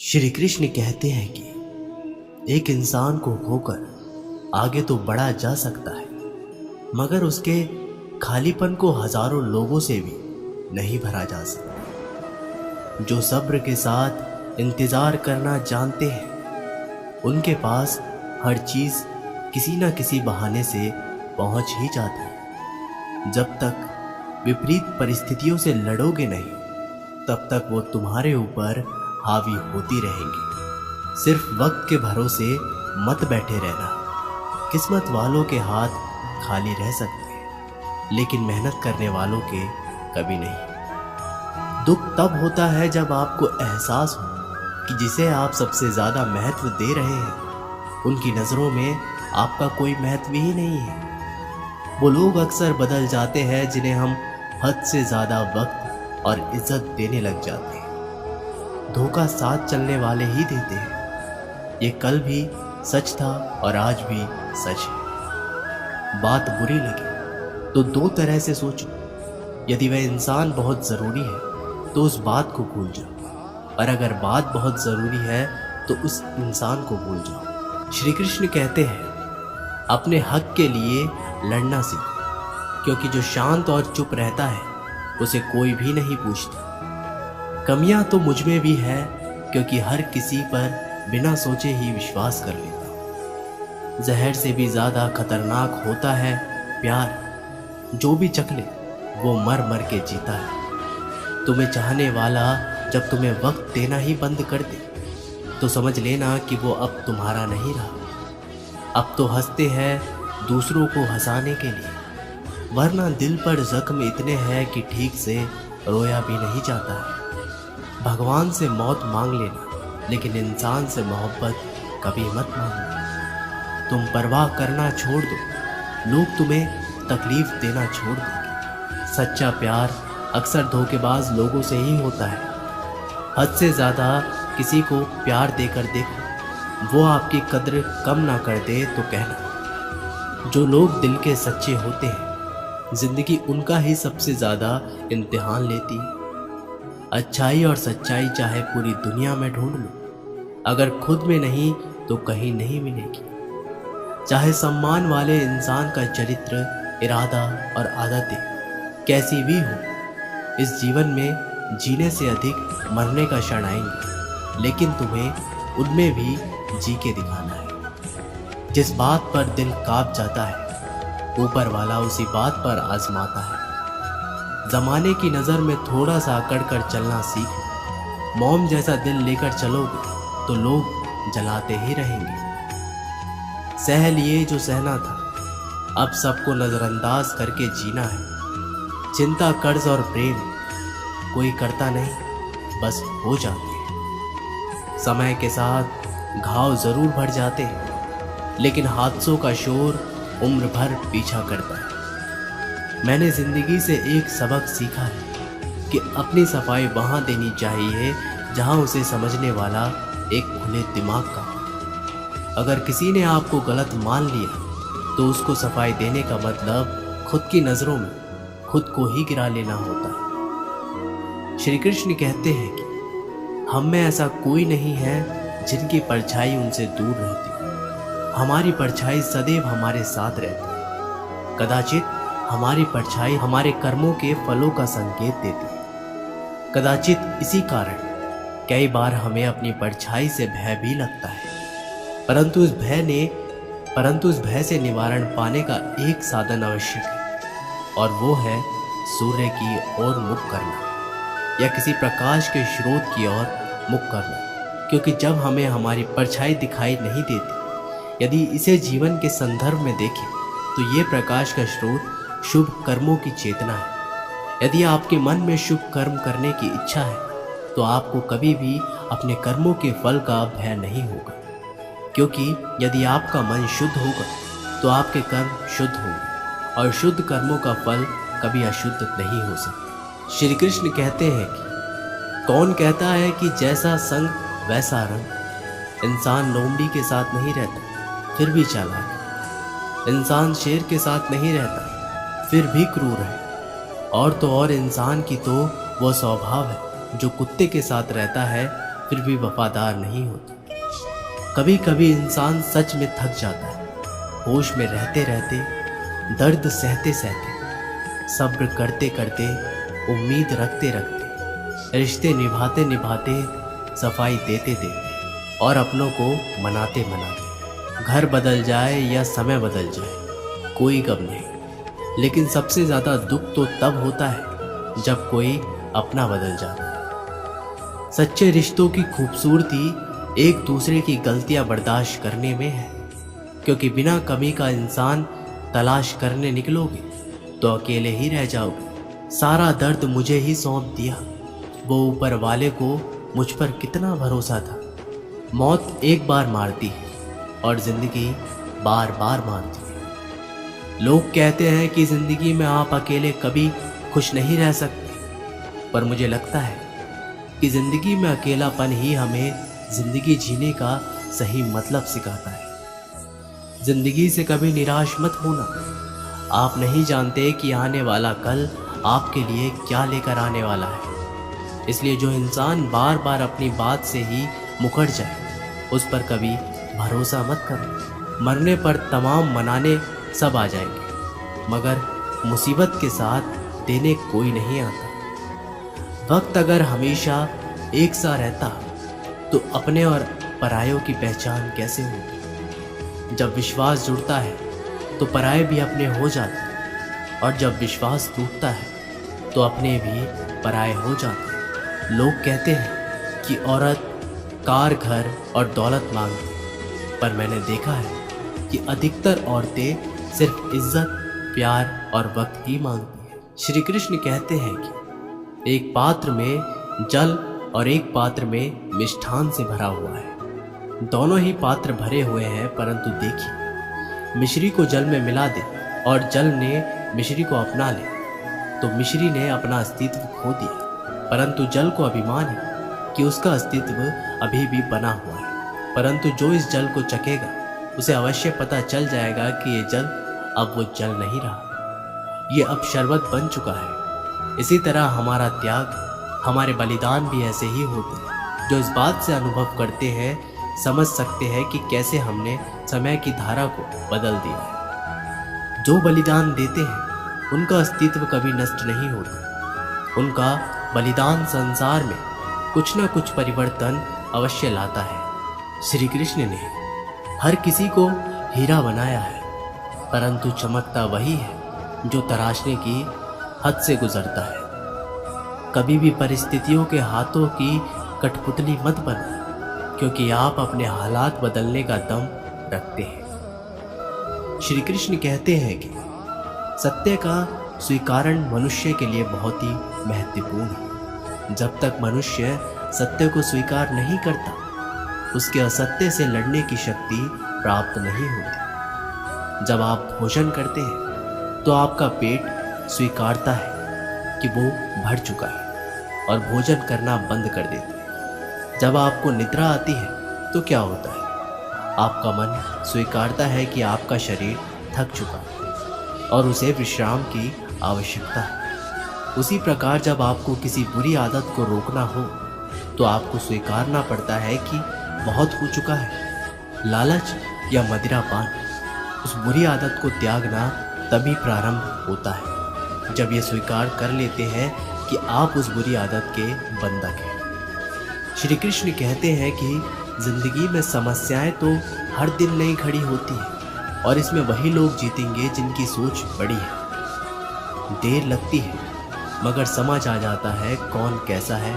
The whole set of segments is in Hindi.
श्री कृष्ण कहते हैं कि एक इंसान को खोकर आगे तो बढ़ा जा सकता है, मगर उसके खालीपन को हजारों लोगों से भी नहीं भरा जा सकता। जो सब्र के साथ इंतजार करना जानते हैं, उनके पास हर चीज किसी न किसी बहाने से पहुंच ही जाती है। जब तक विपरीत परिस्थितियों से लड़ोगे नहीं, तब तक वो तुम्हारे ऊपर हावी होती रहेंगी। सिर्फ वक्त के भरोसे मत बैठे रहना। किस्मत वालों के हाथ खाली रह सकते हैं, लेकिन मेहनत करने वालों के कभी नहीं। दुख तब होता है जब आपको एहसास हो कि जिसे आप सबसे ज्यादा महत्व दे रहे हैं, उनकी नजरों में आपका कोई महत्व ही नहीं है। वो लोग अक्सर बदल जाते हैं जिन्हें हम हद से ज्यादा वक्त और इज्जत देने लग जाते हैं। धोखा साथ चलने वाले ही देते हैं। ये कल भी सच था और आज भी सच है। बात बुरी लगे तो दो तरह से सोचो। यदि वह इंसान बहुत जरूरी है तो उस बात को भूल जाओ, और अगर बात बहुत जरूरी है तो उस इंसान को भूल जाओ। श्री कृष्ण कहते हैं, अपने हक के लिए लड़ना सीखो, क्योंकि जो शांत और चुप रहता है उसे कोई भी नहीं पूछता। कमियां तो मुझ में भी है, क्योंकि हर किसी पर बिना सोचे ही विश्वास कर लेता हूं। जहर से भी ज्यादा खतरनाक होता है प्यार। जो भी चख ले वो मर मर के जीता है। तुम्हें चाहने वाला जब तुम्हें वक्त देना ही बंद कर दे, तो समझ लेना कि वो अब तुम्हारा नहीं रहा। अब तो हंसते हैं दूसरों को हंसाने के लिए, वरना दिल पर जख्म इतने हैं कि ठीक से रोया भी नहीं जाता है। भगवान से मौत मांग लेना, लेकिन इंसान से मोहब्बत कभी मत मांगना। तुम परवाह करना छोड़ दो, लोग तुम्हें तकलीफ देना छोड़ देंगे। सच्चा प्यार अक्सर धोखेबाज लोगों से ही होता है। हद से ज़्यादा किसी को प्यार देकर देखो, वो आपकी कद्र कम ना कर दे तो कहना। जो लोग दिल के सच्चे होते हैं, जिंदगी उनका ही सबसे ज़्यादा इम्तिहान लेती है। अच्छाई और सच्चाई चाहे पूरी दुनिया में ढूंढ लो, अगर खुद में नहीं तो कहीं नहीं मिलेगी। चाहे सम्मान वाले इंसान का चरित्र, इरादा और आदतें कैसी भी हो, इस जीवन में जीने से अधिक मरने का क्षण आएंगे, लेकिन तुम्हें उनमें भी जी के दिखाना है। जिस बात पर दिल कांप जाता है, ऊपर वाला उसी बात पर आजमाता है। जमाने की नज़र में थोड़ा सा अकड़ कर चलना सीख। मोम जैसा दिल लेकर चलोगे तो लोग जलाते ही रहेंगे। सह लिए जो सहना था, अब सबको नज़रअंदाज करके जीना है। चिंता, कर्ज और प्रेम कोई करता नहीं, बस हो जाते हैं। समय के साथ घाव जरूर भर जाते हैं, लेकिन हादसों का शोर उम्र भर पीछा करता है। मैंने जिंदगी से एक सबक सीखा है कि अपनी सफाई वहाँ देनी चाहिए जहाँ उसे समझने वाला एक खुले दिमाग का हो। अगर किसी ने आपको गलत मान लिया तो उसको सफाई देने का मतलब खुद की नज़रों में खुद को ही गिरा लेना होता है। श्री कृष्ण कहते हैं कि हम में ऐसा कोई नहीं है जिनकी परछाई उनसे दूर रहती। हमारी परछाई सदैव हमारे साथ रहती है। कदाचित हमारी परछाई हमारे कर्मों के फलों का संकेत देती है। कदाचित इसी कारण कई बार हमें अपनी परछाई से भय भी लगता है, परंतु इस भय से निवारण पाने का एक साधन आवश्यक है, और वो है सूर्य की ओर मुख करना, या किसी प्रकाश के स्रोत की ओर मुख करना। क्योंकि जब हमें हमारी परछाई दिखाई नहीं देती, यदि इसे जीवन के संदर्भ में देखें तो ये प्रकाश का स्रोत शुभ कर्मों की चेतना है। यदि आपके मन में शुभ कर्म करने की इच्छा है, तो आपको कभी भी अपने कर्मों के फल का भय नहीं होगा। क्योंकि यदि आपका मन शुद्ध होगा तो आपके कर्म शुद्ध होंगे, और शुद्ध कर्मों का फल कभी अशुद्ध नहीं हो सकता। श्री कृष्ण कहते हैं कि कौन कहता है कि जैसा संग वैसा रंग। इंसान लोमड़ी के साथ नहीं रहता, फिर भी चालाक। इंसान शेर के साथ नहीं रहता, फिर भी क्रूर है। और तो और इंसान की तो वो स्वभाव है जो कुत्ते के साथ रहता है, फिर भी वफादार नहीं होता। कभी कभी इंसान सच में थक जाता है, होश में रहते रहते, दर्द सहते सहते, सब्र करते करते, उम्मीद रखते रखते, रिश्ते निभाते निभाते, सफाई देते देते और अपनों को मनाते मनाते। घर बदल जाए या समय बदल जाए कोई गम नहीं, लेकिन सबसे ज़्यादा दुख तो तब होता है जब कोई अपना बदल जाता है। सच्चे रिश्तों की खूबसूरती एक दूसरे की गलतियां बर्दाश्त करने में है, क्योंकि बिना कमी का इंसान तलाश करने निकलोगे तो अकेले ही रह जाओगे। सारा दर्द मुझे ही सौंप दिया, वो ऊपर वाले को मुझ पर कितना भरोसा था। मौत एक बार मारती है और जिंदगी बार बार मारती है। लोग कहते हैं कि जिंदगी में आप अकेले कभी खुश नहीं रह सकते, पर मुझे लगता है कि जिंदगी में अकेलापन ही हमें जिंदगी जीने का सही मतलब सिखाता है। जिंदगी से कभी निराश मत होना। आप नहीं जानते कि आने वाला कल आपके लिए क्या लेकर आने वाला है। इसलिए जो इंसान बार बार अपनी बात से ही मुकर जाए उस पर कभी भरोसा मत करो। मरने पर तमाम मनाने सब आ जाएंगे, मगर मुसीबत के साथ देने कोई नहीं आता। वक्त अगर हमेशा एक सा रहता तो अपने और परायों की पहचान कैसे होती। जब विश्वास जुड़ता है तो पराये भी अपने हो जाते हैं, और जब विश्वास टूटता है तो अपने भी पराये हो जाते हैं। लोग कहते हैं कि औरत कार, घर और दौलत मांगती है, पर मैंने देखा है कि अधिकतर औरतें सिर्फ इज्जत, प्यार और वक्त ही मांगती हैं। श्री कृष्ण कहते हैं कि एक पात्र में जल और एक पात्र में मिष्ठान से भरा हुआ है। दोनों ही पात्र भरे हुए हैं, परंतु देखिए, मिश्री को जल में मिला दे और जल ने मिश्री को अपना ले तो मिश्री ने अपना अस्तित्व खो दिया। परंतु जल को अभिमान है कि उसका अस्तित्व अभी भी बना हुआ है। परंतु जो इस जल को चखेगा उसे अवश्य पता चल जाएगा कि ये जल अब वो जल नहीं रहा, ये अब शरबत बन चुका है। इसी तरह हमारा त्याग, हमारे बलिदान भी ऐसे ही होते हैं। जो इस बात से अनुभव करते हैं समझ सकते हैं कि कैसे हमने समय की धारा को बदल दिया है। जो बलिदान देते हैं उनका अस्तित्व कभी नष्ट नहीं होता। उनका बलिदान संसार में कुछ न कुछ परिवर्तन अवश्य लाता है। श्री कृष्ण ने हर किसी को हीरा बनाया है, परंतु चमकता वही है जो तराशने की हद से गुजरता है। कभी भी परिस्थितियों के हाथों की कठपुतली मत बनो, क्योंकि आप अपने हालात बदलने का दम रखते हैं। श्री कृष्ण कहते हैं कि सत्य का स्वीकारण मनुष्य के लिए बहुत ही महत्वपूर्ण है। जब तक मनुष्य सत्य को स्वीकार नहीं करता, उसके असत्य से लड़ने की शक्ति प्राप्त नहीं होती। जब आप भोजन करते हैं तो आपका पेट स्वीकारता है कि वो भर चुका है और भोजन करना बंद कर देता है। जब आपको निद्रा आती है तो क्या होता है? आपका मन स्वीकारता है कि आपका शरीर थक चुका है और उसे विश्राम की आवश्यकता है। उसी प्रकार जब आपको किसी बुरी आदत को रोकना हो तो आपको स्वीकारना पड़ता है कि बहुत हो चुका है। लालच या मदिरापान, उस बुरी आदत को त्यागना तभी प्रारंभ होता है जब ये स्वीकार कर लेते हैं कि आप उस बुरी आदत के बंधक हैं। श्री कृष्ण कहते हैं कि जिंदगी में समस्याएं तो हर दिन नई खड़ी होती हैं, और इसमें वही लोग जीतेंगे जिनकी सोच बड़ी है। देर लगती है मगर समझ आ जाता है कौन कैसा है,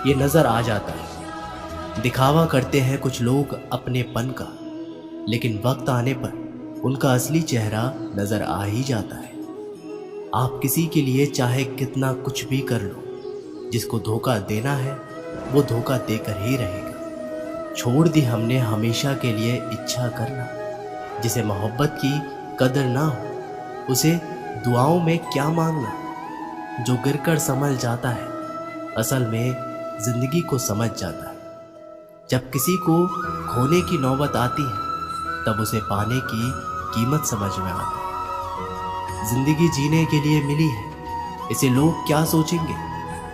ये नज़र आ जाता है। दिखावा करते हैं कुछ लोग अपनेपन का, लेकिन वक्त आने पर उनका असली चेहरा नज़र आ ही जाता है। आप किसी के लिए चाहे कितना कुछ भी कर लो, जिसको धोखा देना है वो धोखा देकर ही रहेगा। छोड़ दी हमने हमेशा के लिए इच्छा करना। जिसे मोहब्बत की कदर ना हो उसे दुआओं में क्या मांगना। जो गिरकर संभल जाता है असल में जिंदगी को समझ जाता है। जब किसी को खोने की नौबत आती है तब उसे पाने की कीमत समझ में आती है। जिंदगी जीने के लिए मिली है, इसे लोग क्या सोचेंगे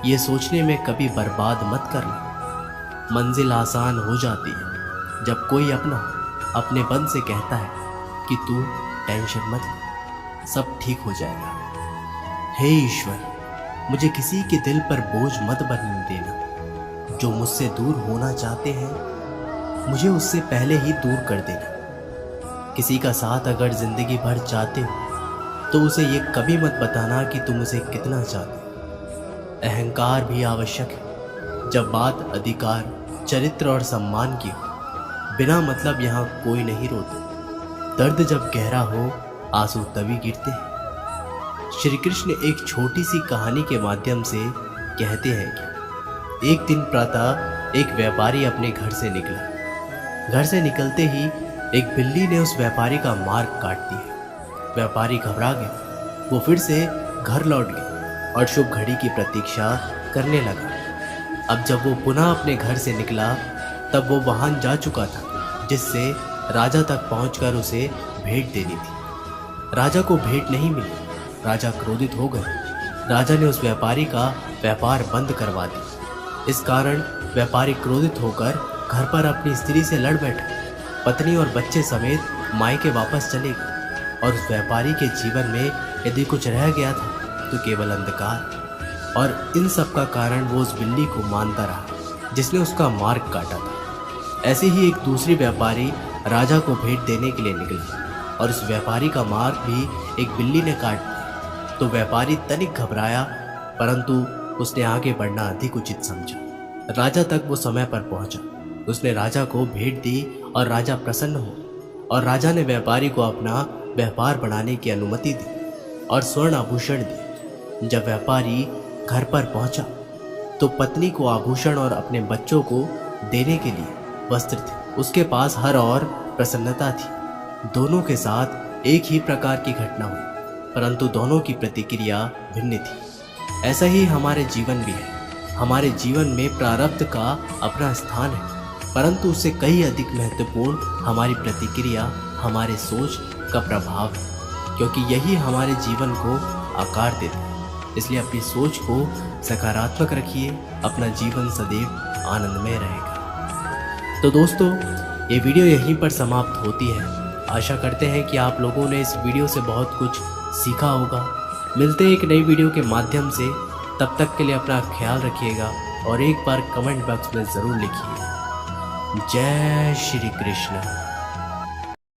ये सोचने में कभी बर्बाद मत करना। मंजिल आसान हो जाती है जब कोई अपने मन से कहता है कि तू टेंशन मत ले, सब ठीक हो जाएगा। हे ईश्वर, मुझे किसी के दिल पर बोझ मत बनने देना। जो मुझसे दूर होना चाहते हैं मुझे उससे पहले ही दूर कर देना। किसी का साथ अगर जिंदगी भर चाहते हो तो उसे ये कभी मत बताना कि तुम उसे कितना चाहते हो। अहंकार भी आवश्यक है जब बात अधिकार, चरित्र और सम्मान की हो। बिना मतलब यहाँ कोई नहीं रोता। दर्द जब गहरा हो आंसू तभी गिरते हैं। श्री कृष्ण एक छोटी सी कहानी के माध्यम से कहते हैं कि एक दिन प्रातः एक व्यापारी अपने घर से निकला। घर से निकलते ही एक बिल्ली ने उस व्यापारी का मार्ग काट दिया। व्यापारी घबरा गया। वो फिर से घर लौट गया और शुभ घड़ी की प्रतीक्षा करने लगा। अब जब वो पुनः अपने घर से निकला तब वो वाहन जा चुका था जिससे राजा तक पहुंचकर उसे भेंट देनी थी। राजा को भेंट नहीं मिली। राजा क्रोधित हो गए। राजा ने उस व्यापारी का व्यापार बंद करवा दिया। इस कारण व्यापारी क्रोधित होकर घर पर अपनी स्त्री से लड़ बैठा। पत्नी और बच्चे समेत मायके वापस चले गए और उस व्यापारी के जीवन में यदि कुछ रह गया था तो केवल अंधकार। और इन सब का कारण वो उस बिल्ली को मानता रहा जिसने उसका मार्ग काटा था। ऐसे ही एक दूसरी व्यापारी राजा को भेंट देने के लिए निकला और उस व्यापारी का मार्ग भी एक बिल्ली ने काट दिया। तो व्यापारी तनिक घबराया, परंतु उसने आगे बढ़ना अधिक उचित समझा। राजा तक वो समय पर पहुंचा। उसने राजा को भेंट दी और राजा प्रसन्न हो और राजा ने व्यापारी को अपना व्यापार बढ़ाने की अनुमति दी और स्वर्ण आभूषण दिए। जब व्यापारी घर पर पहुंचा तो पत्नी को आभूषण और अपने बच्चों को देने के लिए वस्त्र थे। उसके पास हर और प्रसन्नता थी। दोनों के साथ एक ही प्रकार की घटना हुई, परंतु दोनों की प्रतिक्रिया भिन्न थी। ऐसा ही हमारे जीवन भी है। हमारे जीवन में प्रारब्ध का अपना स्थान है, परंतु उससे कहीं अधिक महत्वपूर्ण हमारी प्रतिक्रिया, हमारे सोच का प्रभाव है, क्योंकि यही हमारे जीवन को आकार देता है। इसलिए अपनी सोच को सकारात्मक रखिए, अपना जीवन सदैव आनंदमय रहेगा। तो दोस्तों, ये वीडियो यहीं पर समाप्त होती है। आशा करते हैं कि आप लोगों ने इस वीडियो से बहुत कुछ सीखा होगा। मिलते हैं एक नई वीडियो के माध्यम से। तब तक के लिए अपना ख्याल रखिएगा और एक बार कमेंट बॉक्स में ज़रूर लिखिए। जय श्री कृष्ण।